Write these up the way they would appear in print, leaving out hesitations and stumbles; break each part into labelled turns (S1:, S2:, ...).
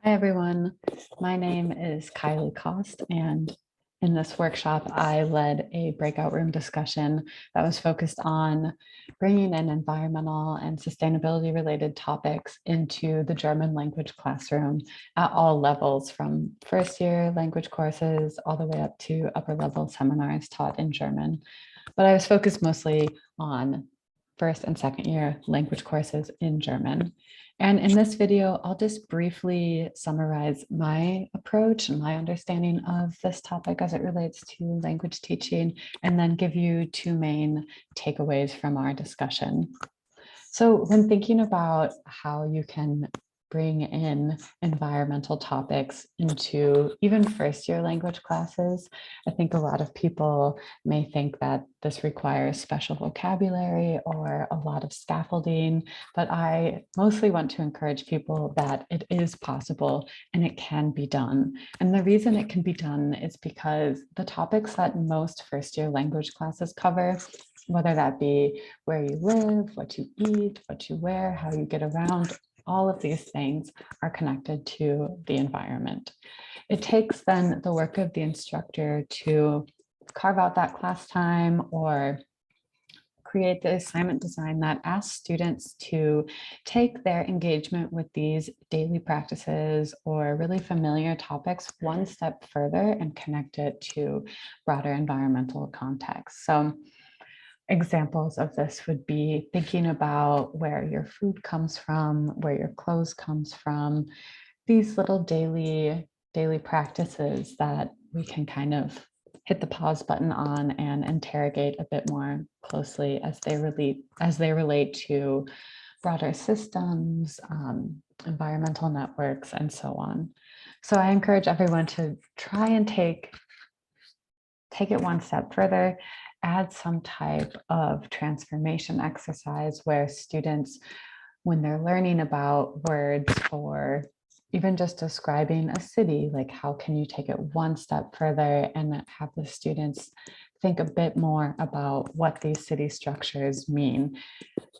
S1: Hi, everyone. My name is Kylie Cost, and in this workshop, I led a breakout room discussion that was focused on bringing in environmental and sustainability related topics into the German language classroom at all levels, from first year language courses all the way up to upper level seminars taught in German. But I was focused mostly on first and second year language courses in German. And in this video, I'll just briefly summarize my approach and my understanding of this topic as it relates to language teaching, and then give you two main takeaways from our discussion. So when thinking about how you can bring in environmental topics into even first year language classes, I think a lot of people may think that this requires special vocabulary or a lot of scaffolding, but I mostly want to encourage people that it is possible and it can be done. And the reason it can be done is because the topics that most first year language classes cover, whether that be where you live, what you eat, what you wear, how you get around, all of these things are connected to the environment. It takes then the work of the instructor to carve out that class time or create the assignment design that asks students to take their engagement with these daily practices or really familiar topics one step further and connect it to broader environmental context. So examples of this would be thinking about where your food comes from, where your clothes comes from, these little daily practices that we can kind of hit the pause button on and interrogate a bit more closely as they relate to broader systems, environmental networks, and so on. So I encourage everyone to try and take it one step further, add some type of transformation exercise where students, when they're learning about words or even just describing a city, like how can you take it one step further and have the students think a bit more about what these city structures mean.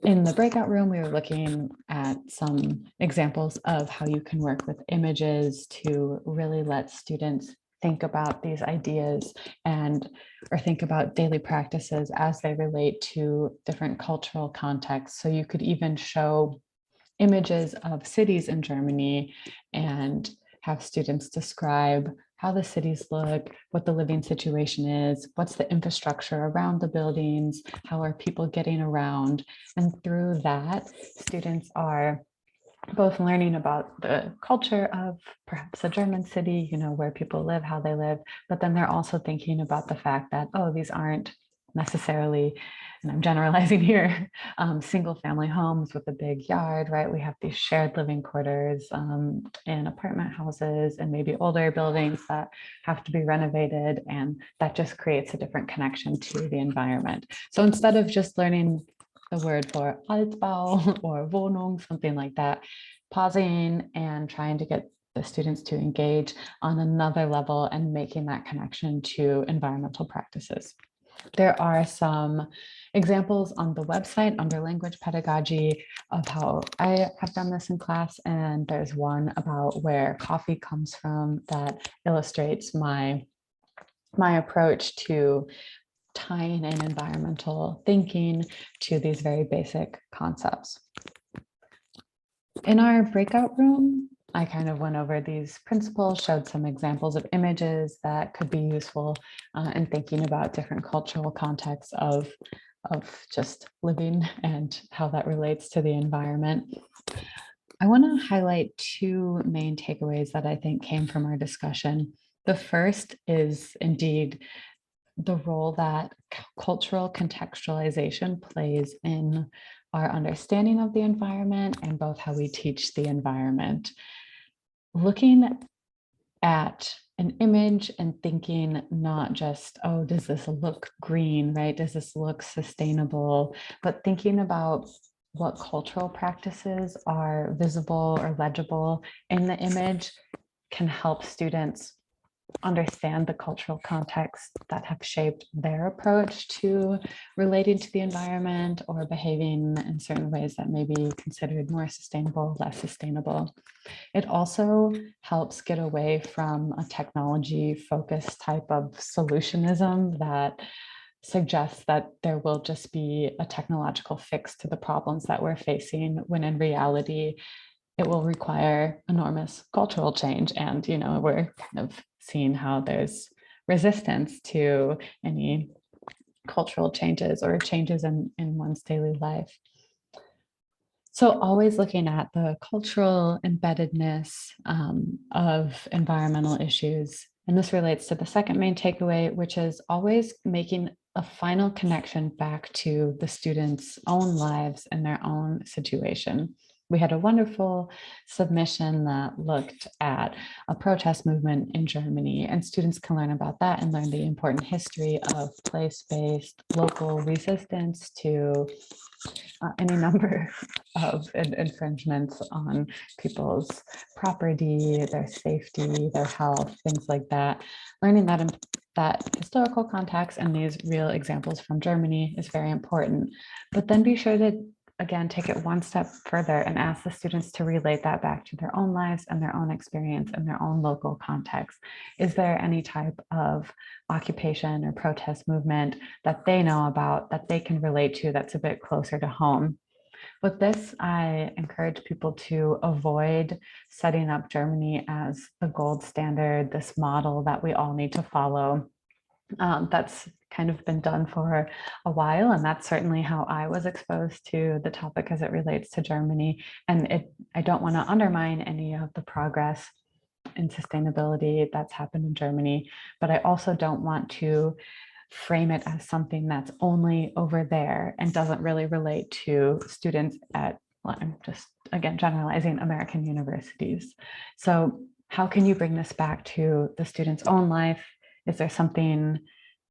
S1: In the breakout room, we were looking at some examples of how you can work with images to really let students think about these ideas or think about daily practices as they relate to different cultural contexts. So you could even show images of cities in Germany and have students describe how the cities look, what the living situation is, what's the infrastructure around the buildings, how are people getting around. And through that, students are both learning about the culture of perhaps a German city, where people live, how they live, but then they're also thinking about the fact that, oh, these aren't necessarily, and I'm generalizing here, single family homes with a big yard, right? We have these shared living quarters in apartment houses and maybe older buildings that have to be renovated. And that just creates a different connection to the environment. So instead of just learning the word for Altbau or Wohnung, something like that, pausing and trying to get the students to engage on another level and making that connection to environmental practices. There are some examples on the website under language pedagogy of how I have done this in class, and there's one about where coffee comes from that illustrates my approach to tying in environmental thinking to these very basic concepts. In our breakout room, I kind of went over these principles, showed some examples of images that could be useful in thinking about different cultural contexts of just living and how that relates to the environment. I want to highlight two main takeaways that I think came from our discussion. The first is indeed the role that cultural contextualization plays in our understanding of the environment and both how we teach the environment. Looking at an image and thinking not just, oh, does this look green, right? Does this look sustainable? But thinking about what cultural practices are visible or legible in the image can help students understand the cultural context that have shaped their approach to relating to the environment or behaving in certain ways that may be considered more sustainable, less sustainable. It also helps get away from a technology focused type of solutionism that suggests that there will just be a technological fix to the problems that we're facing, when in reality, it will require enormous cultural change. And, we're kind of seeing how there's resistance to any cultural changes or changes in one's daily life. So always looking at the cultural embeddedness of environmental issues. And this relates to the second main takeaway, which is always making a final connection back to the students' own lives and their own situation. We had a wonderful submission that looked at a protest movement in Germany, and students can learn about that and learn the important history of place-based local resistance to any number of infringements on people's property, their safety, their health, things like that. Learning that historical context and these real examples from Germany is very important. But then be sure to, again, take it one step further and ask the students to relate that back to their own lives and their own experience and their own local context. Is there any type of occupation or protest movement that they know about, that they can relate to, that's a bit closer to home? With this, I encourage people to avoid setting up Germany as the gold standard, this model that we all need to follow. That's kind of been done for a while, and that's certainly how I was exposed to the topic as it relates to Germany. And I don't want to undermine any of the progress in sustainability that's happened in Germany, but I also don't want to frame it as something that's only over there and doesn't really relate to students at, well, I'm just, again, generalizing, American universities. So how can you bring this back to the student's own life? Is there something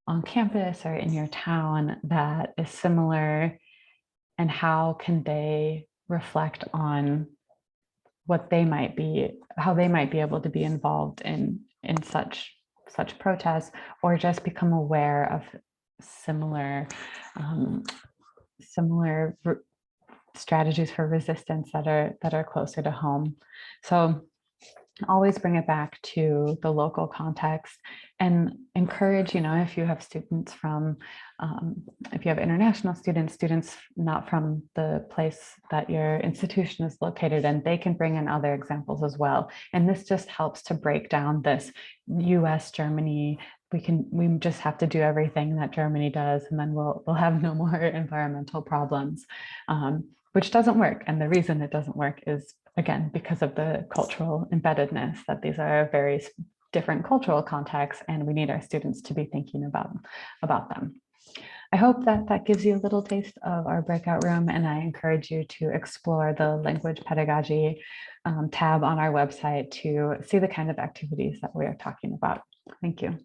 S1: on campus or in your town that is similar? And how can they reflect on what they might be, how they might be able to be involved in such protests, or just become aware of similar similar strategies for resistance that are closer to home. So always bring it back to the local context and encourage, if you have students from, if you have international students not from the place that your institution is located in, they can bring in other examples as well. And this just helps to break down this US, Germany, we just have to do everything that Germany does, and then we'll have no more environmental problems, which doesn't work. And the reason it doesn't work is, again, because of the cultural embeddedness, that these are very different cultural contexts, and we need our students to be thinking about them. I hope that gives you a little taste of our breakout room, and I encourage you to explore the language pedagogy tab on our website to see the kind of activities that we are talking about. Thank you.